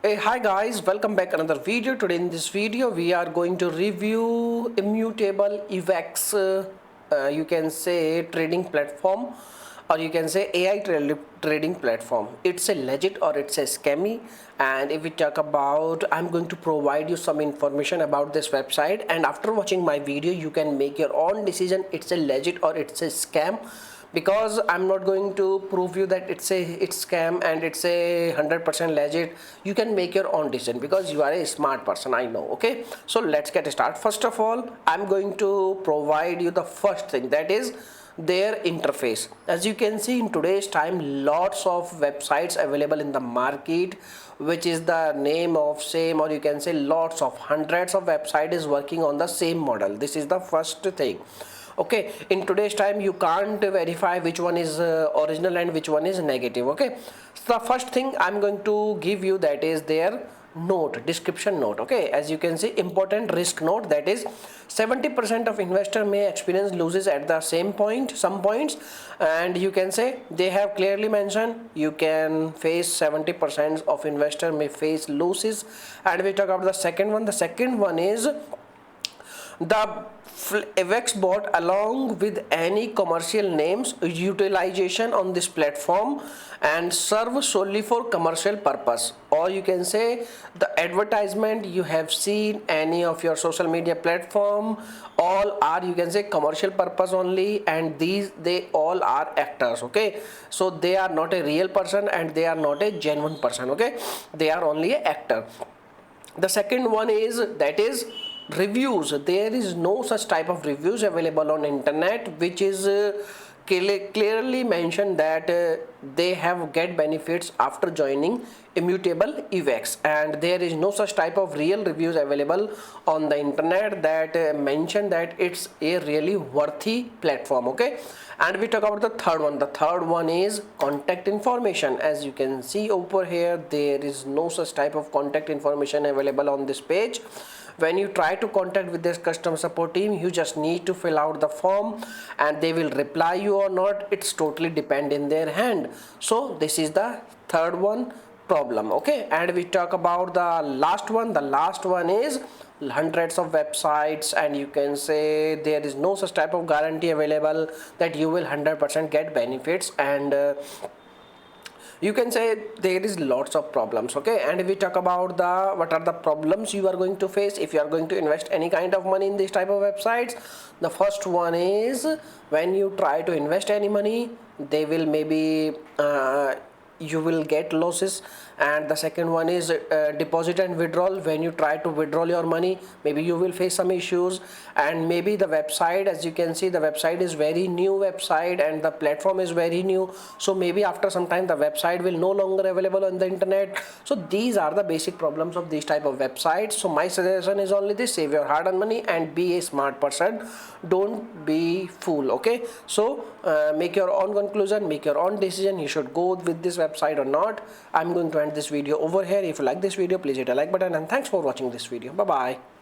Hey, hi guys, welcome back another video. Today in this video we are going to review Immutable evex, you can say trading platform, or you can say AI trading platform. It's a legit or it's a scammy. And if we talk about, I'm going to provide you some information about this website, and after watching my video you can make your own decision it's a legit or it's a scam, because I'm not going to prove you that it's scam and it's a 100% legit. You can make your own decision because you are a smart person, I know. Okay, so let's get started. First of all, I'm going to provide you the first thing, that is their interface. As you can see, in today's time lots of websites available in the market, which is the name of same, or you can say lots of hundreds of website is working on the same model. This is the first thing. Okay, in today's time you can't verify which one is original and which one is negative. Okay, so the first thing I'm going to give you, that is their description note. Okay, as you can see, important risk note, that is 70% of investor may experience losses at the some points, and you can say they have clearly mentioned you can face 70% of investor may face losses. And we talk about the second one is the evex bot along with any commercial names utilization on this platform and serve solely for commercial purpose, or you can say the advertisement you have seen any of your social media platform, all are, you can say, commercial purpose only, and they all are actors. Okay, so they are not a real person and they are not a genuine person. Okay, they are only an actor. The second one is, that is reviews. There is no such type of reviews available on internet which is clearly mentioned that they have get benefits after joining Immutable evex, and there is no such type of real reviews available on the internet that mention that it's a really worthy platform. Okay, and we talk about the third one is contact information. As you can see over here, there is no such type of contact information available on this page. When you try to contact with this customer support team, you just need to fill out the form and they will reply you or not. It's totally depend in their hand. So this is the third one problem. Okay, and we talk about the last one is hundreds of websites, and you can say there is no such type of guarantee available that you will 100% get benefits, and you can say there is lots of problems. Okay, and if we talk about the what are the problems you are going to face if you are going to invest any kind of money in this type of websites. The first one is, when you try to invest any money, they will maybe you will get losses. And the second one is deposit and withdrawal. When you try to withdraw your money, maybe you will face some issues. And maybe the website, as you can see, the website is very new website and the platform is very new, so maybe after some time the website will no longer available on the internet. So these are the basic problems of these type of websites. So my suggestion is only this: save your hard-earned money and be a smart person, don't be fool. Okay, so make your own conclusion, make your own decision, you should go with this website or not. I'm going to end this video over here. If you like this video, please hit a like button, and thanks for watching this video. Bye bye.